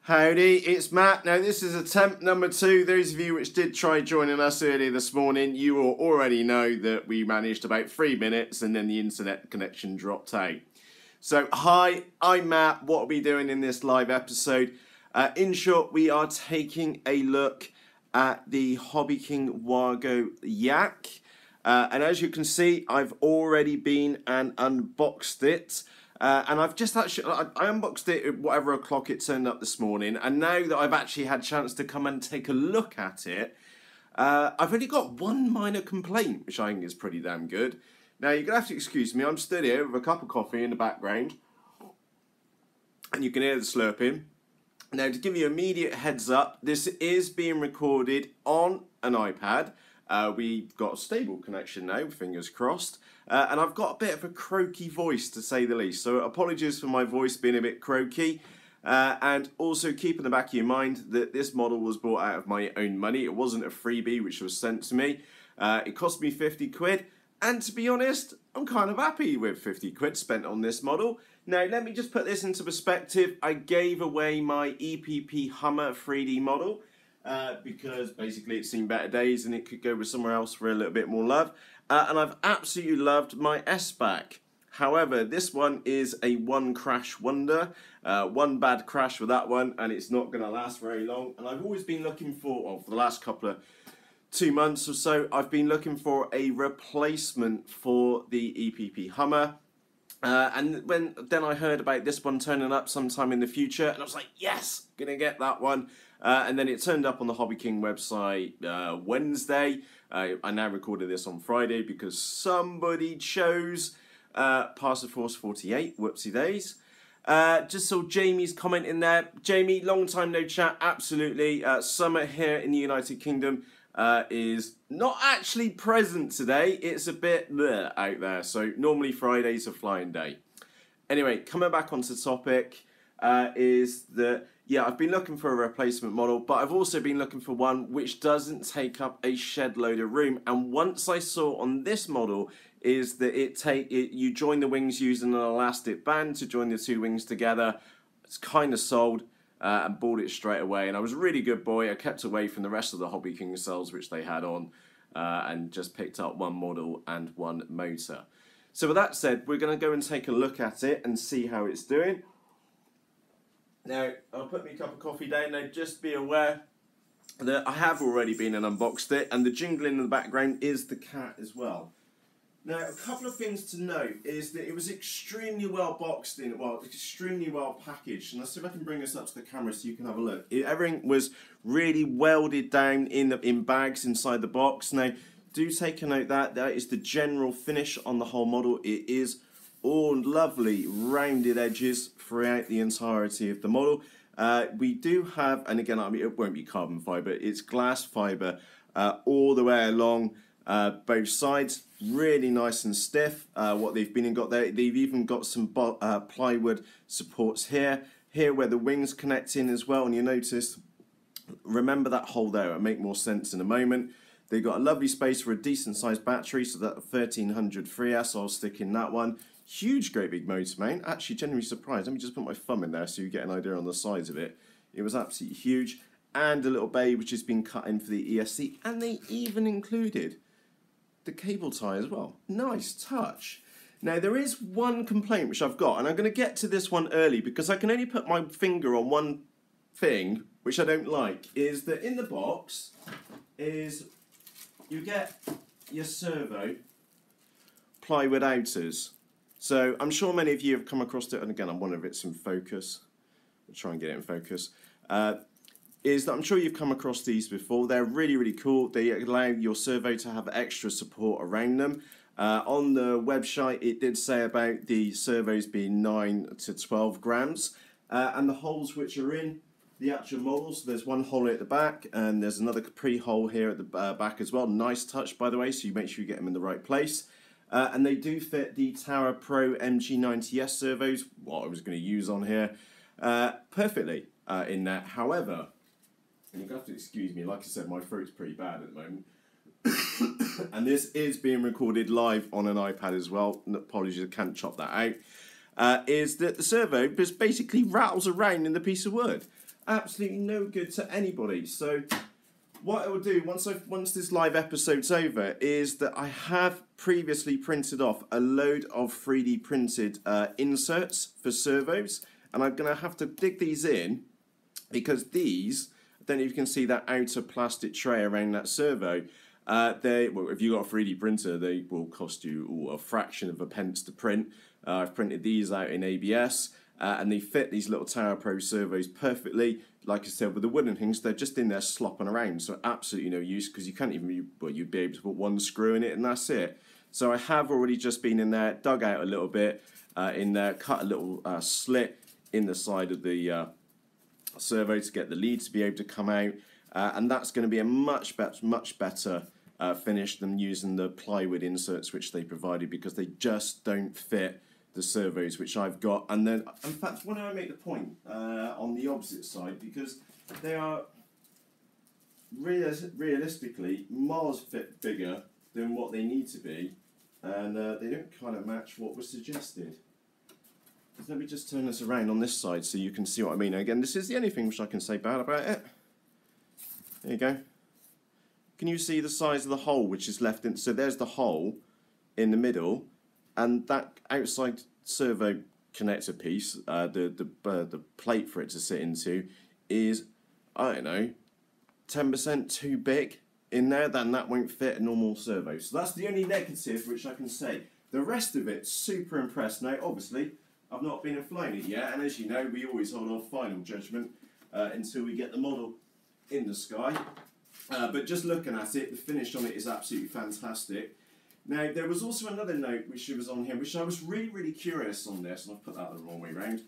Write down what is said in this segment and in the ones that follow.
Howdy, it's Matt. Now this is attempt number 2. Those of you which did try joining us earlier this morning, you will already know that we managed about 3 minutes and then the internet connection dropped out. So hi, I'm Matt. What are we doing in this live episode? In short, we are taking a look at the HobbyKing Wargo Yak. And as you can see, I've already been and unboxed it. And I've just actually, I unboxed it at whatever o'clock it turned up this morning. And now that I've actually had a chance to come and take a look at it, I've only got one minor complaint, which I think is pretty damn good. Now, you're going to have to excuse me. I'm stood here with a cup of coffee in the background. And you can hear the slurping. Now, to give you immediate heads up, this is being recorded on an iPad. We've got a stable connection now, fingers crossed. And I've got a bit of a croaky voice, to say the least. So apologies for my voice being a bit croaky. And also keep in the back of your mind that this model was bought out of my own money. It wasn't a freebie which was sent to me. It cost me 50 quid. And to be honest, I'm kind of happy with 50 quid spent on this model. Now, let me just put this into perspective. I gave away my EPP Hummer 3D model. Because basically it's seen better days and it could go with somewhere else for a little bit more love. And I've absolutely loved my S-Back. However, this one is a one crash wonder. One bad crash with that one and it's not going to last very long. And I've always been looking for the last couple of 2 months or so, I've been looking for a replacement for the EPP Hummer. And then I heard about this one turning up sometime in the future, and I was like, yes, gonna get that one. And then it turned up on the HobbyKing website Wednesday. I now recorded this on Friday because somebody chose Pass the Force 48. Whoopsie days. Just saw Jamie's comment in there. Jamie, long time no chat. Absolutely. Summer here in the United Kingdom is not actually present today. It's a bit bleh out there. So normally Friday's a flying day. Anyway, coming back onto the topic, is that, yeah, I've been looking for a replacement model, but I've also been looking for one which doesn't take up a shed load of room. And once I saw on this model is that you join the wings using an elastic band to join the two wings together. It's kind of sold. And bought it straight away, and I was a really good boy. I kept away from the rest of the HobbyKing cells which they had on, and just picked up one model and one motor. So with that said, we're going to go and take a look at it and see how it's doing. Now, I'll put my cup of coffee down. Now, just be aware that I have already been and unboxed it, and the jingling in the background is the cat as well. Now, a couple of things to note is that it was extremely well boxed in, well, extremely well packaged. And let's see if I can bring this up to the camera so you can have a look. Everything was really welded down in bags inside the box. Now, do take a note that is the general finish on the whole model. It is all lovely rounded edges throughout the entirety of the model. We do have, and again, I mean, it won't be carbon fibre, it's glass fibre all the way along both sides. Really nice and stiff. What they've been and got there, they've even got some plywood supports here where the wings connect in as well. And you notice, remember that hole there, it'll make more sense in a moment. They've got a lovely space for a decent sized battery, so that 1300 3S, I'll stick in that one. Huge, great big motor mount. Actually, genuinely surprised. Let me just put my thumb in there so you get an idea on the size of it. It was absolutely huge. And a little bay which has been cut in for the ESC, and they even included the cable tie as well. Nice touch. Now, there is one complaint which I've got, and I'm going to get to this one early because I can only put my finger on one thing which I don't like, is that in the box is you get your servo plywood outers. So I'm sure many of you have come across it, and again, I'm wondering if it's in focus. I'll try and get it in focus. Is that I'm sure you've come across these before. They're really, really cool. They allow your servo to have extra support around them. On the website, it did say about the servos being 9 to 12 grams. And the holes which are in the actual model, so there's one hole at the back, and there's another pre-hole here at the back as well. Nice touch, by the way, so you make sure you get them in the right place. And they do fit the Tower Pro MG90S servos, what I was going to use on here, perfectly in that. However, and you're going to have to excuse me, like I said, my throat's pretty bad at the moment. And this is being recorded live on an iPad as well. Apologies, I can't chop that out. Is that the servo just basically rattles around in the piece of wood. absolutely no good to anybody. So what I will do once this live episode's over is that I have previously printed off a load of 3D printed inserts for servos, and I'm going to have to dig these in because these, I don't know if you can see that outer plastic tray around that servo. Well, if you've got a 3D printer, they will cost you a fraction of a pence to print. I've printed these out in ABS, and they fit these little Tower Pro servos perfectly. Like I said, with the wooden things, they're just in there slopping around, so absolutely no use because you can't even, well, you'd be able to put one screw in it and that's it. So I have already just been in there, dug out a little bit in there, cut a little slit in the side of the servo to get the lead to be able to come out, and that's going to be a much better finish than using the plywood inserts which they provided, because they just don't fit the servos which I've got. And then, in fact, why don't I make the point on the opposite side, because they are realistically miles bigger than what they need to be, and they don't kind of match what was suggested. Let me just turn this around on this side so you can see what I mean. Again, this is the only thing which I can say bad about it. There you go. Can you see the size of the hole which is left in? So there's the hole in the middle, and that outside servo connector piece, the plate for it to sit into, is, I don't know, 10% too big in there. Then that won't fit a normal servo. So that's the only negative which I can say. The rest of it, super impressed. Now, obviously, I've not been and flown it yet, and as you know, we always hold our final judgment until we get the model in the sky. But just looking at it, the finish on it is absolutely fantastic. Now, there was also another note which was on here, which I was really curious on this, and I've put that the wrong way round,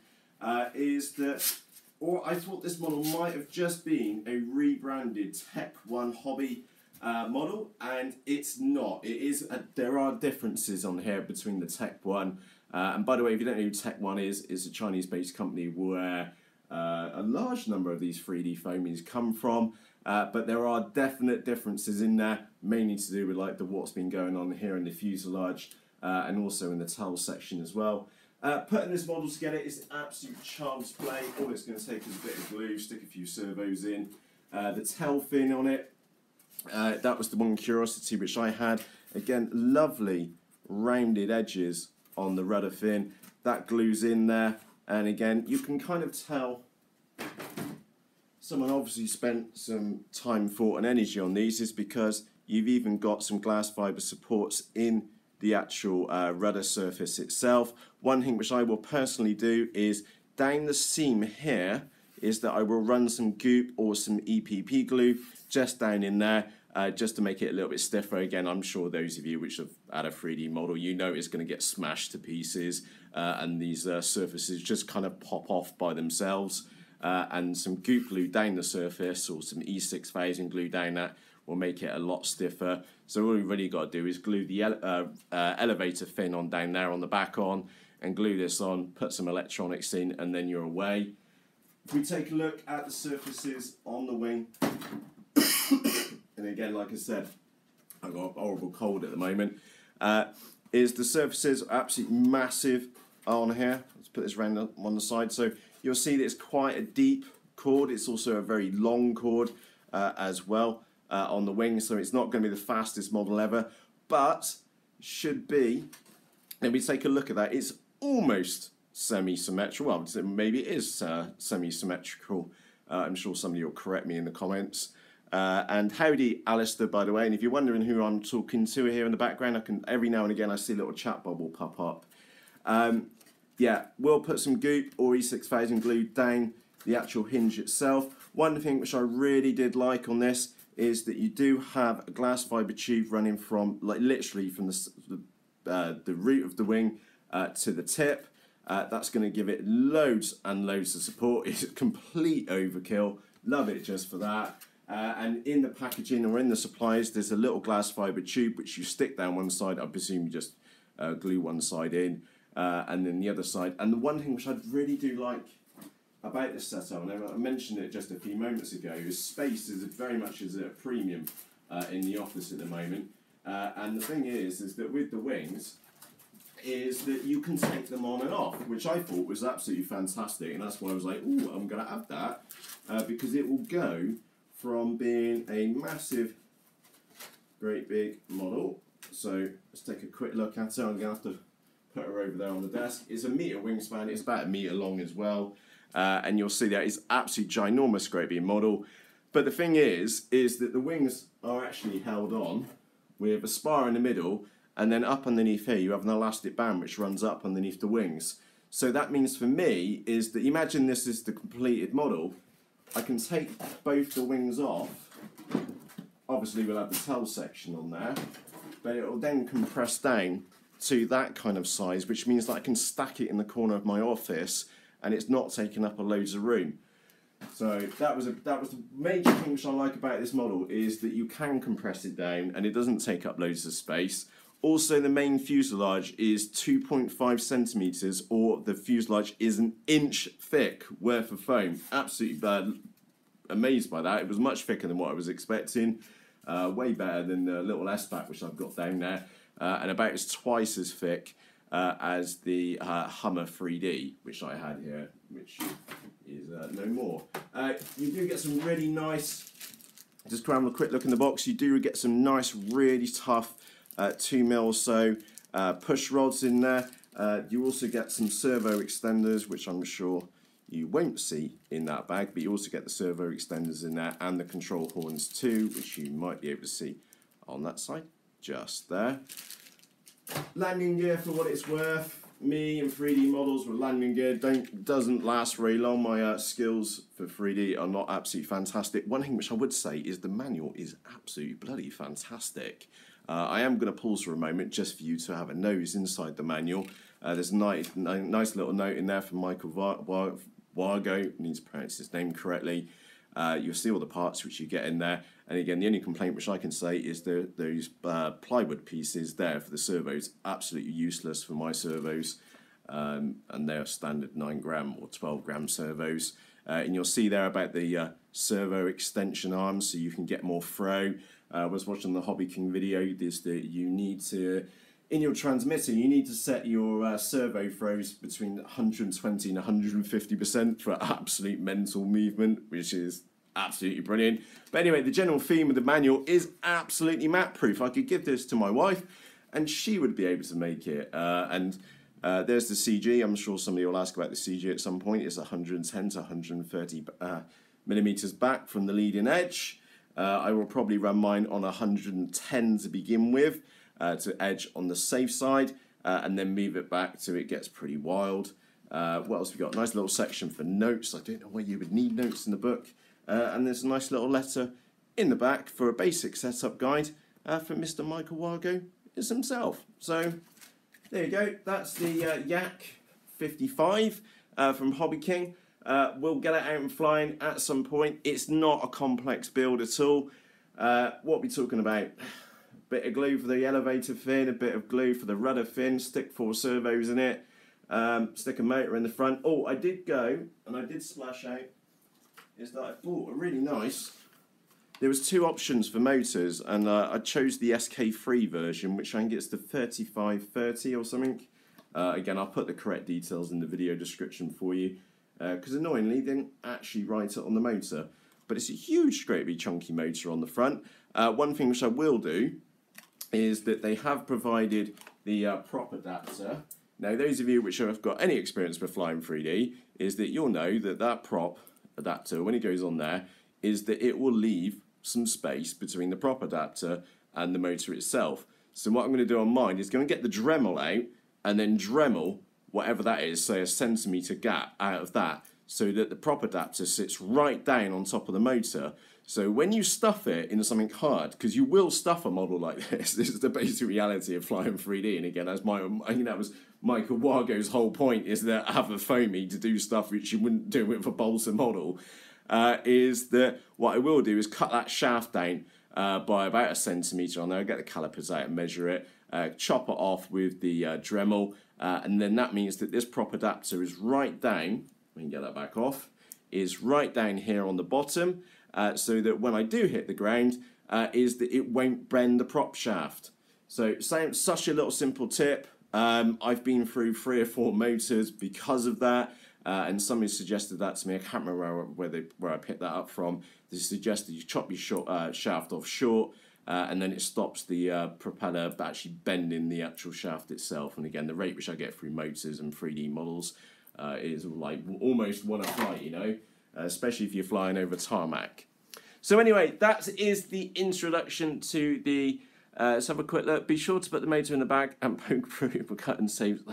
is that, or I thought this model might have just been a rebranded Tech 1 Hobby model, and it's not. It is. There are differences on here between the Tech 1. And by the way, if you don't know who Tech 1 is, it's a Chinese-based company where a large number of these 3D foamies come from. But there are definite differences in there, mainly to do with like what's been going on here in the fuselage and also in the tail section as well. Putting this model together is an absolute child's play. All it's going to take is a bit of glue, stick a few servos in. The tail fin on it, that was the one curiosity which I had. Again, lovely rounded edges on the rudder fin. That glues in there, and again, you can kind of tell someone obviously spent some time, thought and energy on these, is because you've even got some glass fibre supports in the actual rudder surface itself. One thing which I will personally do is down the seam here is that I will run some goop or some EPP glue just down in there, just to make it a little bit stiffer. Again, I'm sure those of you which have had a 3D model, you know it's going to get smashed to pieces, and these surfaces just kind of pop off by themselves. And some goop glue down the surface or some E6000 glue down that will make it a lot stiffer. So all you've really got to do is glue the elevator fin on down there on the back on, and glue this on, put some electronics in, and then you're away. If we take a look at the surfaces on the wing, and again, like I said, I've got a horrible cold at the moment, is the surfaces are absolutely massive on here. Let's put this around on the side. So you'll see that it's quite a deep chord. It's also a very long chord as well on the wing, so it's not going to be the fastest model ever, but should be. Let me take a look at that. It's almost semi-symmetrical. Well, maybe it is semi-symmetrical. I'm sure somebody will correct me in the comments. And howdy, Alistair, by the way. And if you're wondering who I'm talking to here in the background, every now and again I see a little chat bubble pop up. Yeah, we'll put some goop or E6000 glue down the actual hinge itself. One thing which I really did like on this is that you do have a glass fibre tube running from, like, literally from the root of the wing to the tip. That's going to give it loads and loads of support. It's complete overkill. Love it just for that. And in the packaging or in the supplies, there's a little glass fibre tube which you stick down one side. I presume you just glue one side in. And then the other side. And the one thing which I really do like about this setup, and I mentioned it just a few moments ago, is space is very much as a premium in the office at the moment. And the thing is that with the wings, is that you can take them on and off, which I thought was absolutely fantastic, and that's why I was like, ooh, I'm going to have that, because it will go from being a massive, great big model. So let's take a quick look at her. I'm going to have to put her over there on the desk. It's a metre wingspan, it's about a metre long as well, and you'll see that it's absolutely ginormous, great big model. But the thing is that the wings are actually held on with a spar in the middle, and then up underneath here you have an elastic band which runs up underneath the wings. So that means for me is that, imagine this is the completed model, I can take both the wings off. Obviously we'll have the tail section on there, but it will then compress down to that kind of size, which means that I can stack it in the corner of my office and it's not taking up a loads of room. So that was the major thing which I like about this model, is that you can compress it down and it doesn't take up loads of space. Also, the main fuselage is 2.5 centimetres, or the fuselage is an inch thick worth of foam. Absolutely amazed by that. It was much thicker than what I was expecting. Way better than the little S-back which I've got down there. And about twice as thick as the Hummer 3D, which I had here, which is no more. You do get some really nice, just have a quick look in the box, you do get some nice, really tough 2mm or so push rods in there. You also get some servo extenders, which I'm sure you won't see in that bag, but you also get the servo extenders in there and the control horns too, which you might be able to see on that side, just there. Landing gear, for what it's worth, me and 3D models with landing gear doesn't last very long. My skills for 3D are not absolutely fantastic. One thing which I would say is the manual is absolutely bloody fantastic. I am going to pause for a moment just for you to have a nose inside the manual. There's a nice little note in there from Michael Wargo, needs to pronounce his name correctly. You'll see all the parts which you get in there, and again, the only complaint which I can say is those plywood pieces there for the servos, absolutely useless for my servos, and they're standard 9 or 12 servos. And you'll see there about the servo extension arms, so you can get more throw. I was watching the HobbyKing video, is that you need to, in your transmitter, you need to set your servo throws between 120 and 150% for absolute mental movement, which is absolutely brilliant. But anyway, the general theme of the manual is absolutely map-proof. I could give this to my wife and she would be able to make it. There's the CG. I'm sure somebody will ask about the CG at some point. It's 110 to 130 millimeters back from the leading edge. I will probably run mine on 110 to begin with, to edge on the safe side, and then move it back till it gets pretty wild. What else we got? Nice little section for notes. I don't know why you would need notes in the book. And there's a nice little letter in the back for a basic setup guide from Mr. Michael Wargo himself. So there you go. That's the Yak 55 from HobbyKing. We'll get it out and flying at some point. It's not a complex build at all. What are we talking about? Bit of glue for the elevator fin, a bit of glue for the rudder fin, stick 4 servos in it, stick a motor in the front. Oh, I did go, and I did splash out, is that I bought a really nice, there was 2 options for motors, and I chose the SK3 version, which I think it's the 3530 or something. Again, I'll put the correct details in the video description for you, because annoyingly, they didn't actually write it on the motor. But it's a huge, great big chunky motor on the front. One thing which I will do is that they have provided the prop adapter. Now, those of you which have got any experience with flying 3D, is that you'll know that that prop adapter, when it goes on there, is that it will leave some space between the prop adapter and the motor itself. So what I'm going to do on mine is going to get the Dremel out and then Dremel whatever that is, say a centimetre gap out of that, so that the prop adapter sits right down on top of the motor. So when you stuff it into something hard, because you will stuff a model like this is the basic reality of flying 3D. And again, as that was Michael Wargo's whole point, is that have a foamy to do stuff which you wouldn't do with a balsa model. Is that what I will do is cut that shaft down by about a centimetre on there. I'll get the calipers out and measure it, chop it off with the Dremel, and then that means that this prop adapter is right down, we can get that back off, is right down here on the bottom, so that when I do hit the ground, is that it won't bend the prop shaft. So such a little simple tip. I've been through 3 or 4 motors because of that, and somebody suggested that to me. I can't remember where I picked that up from. They suggested you chop your shaft off short, and then it stops the propeller actually bending the actual shaft itself. And again, the rate which I get through motors and 3D models is like almost one a flight, you know, especially if you're flying over tarmac. So anyway, that is the introduction to the. Let's have a quick look. Be sure to put the motor in the bag and poke through it for cut and save.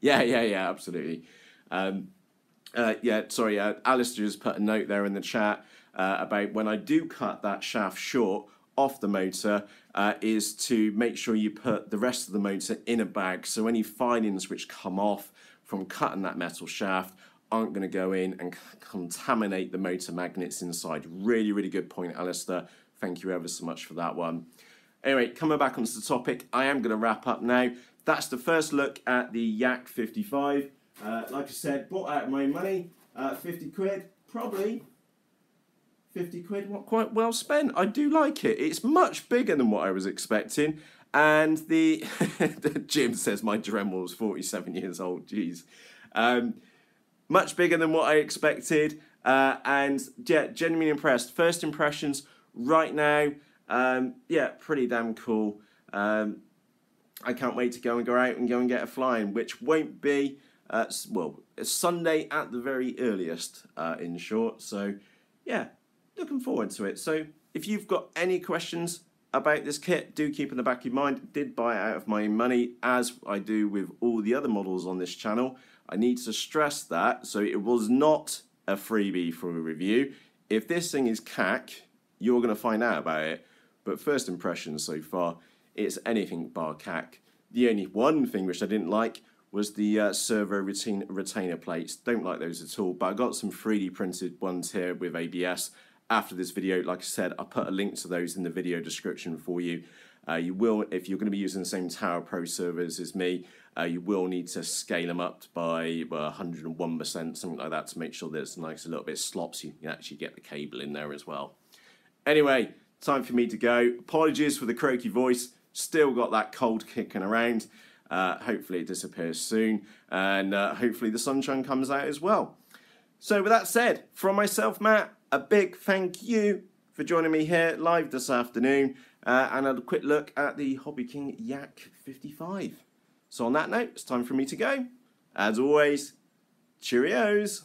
Yeah, absolutely. Sorry, Alistair has put a note there in the chat about when I do cut that shaft short off the motor, is to make sure you put the rest of the motor in a bag, so any filings which come off from cutting that metal shaft aren't going to go in and contaminate the motor magnets inside. Really, really good point, Alistair. Thank you ever so much for that one. Anyway, coming back onto the topic, I am going to wrap up now. That's the first look at the Yak 55. Like I said, bought out of my money, 50 quid, probably 50 quid, what, quite well spent. I do like it. It's much bigger than what I was expecting. And the Jim says my Dremel is 47 years old, geez. Much bigger than what I expected, and yeah, genuinely impressed. First impressions right now, yeah, pretty damn cool. I can't wait to go out and get a flying, which won't be, well, Sunday at the very earliest, in short. So yeah, looking forward to it. So if you've got any questions about this kit, do keep in the back of your mind. Did buy it out of my money, as I do with all the other models on this channel. I need to stress that, so it was not a freebie for a review. If this thing is cack, you're going to find out about it. But first impressions so far, it's anything bar cack. The only one thing which I didn't like was the servo retainer plates. Don't like those at all, but I got some 3D printed ones here with ABS. After this video, like I said, I'll put a link to those in the video description for you. You will, if you're going to be using the same Tower Pro servers as me, you will need to scale them up by 101%, something like that, to make sure that it's nice, a little bit slop, so you can actually get the cable in there as well. Anyway, time for me to go. Apologies for the croaky voice. Still got that cold kicking around. Hopefully it disappears soon, and hopefully the sunshine comes out as well. So with that said, from myself, Matt, a big thank you for joining me here live this afternoon, and a quick look at the HobbyKing Yak 55. So on that note, it's time for me to go. As always, cheerios.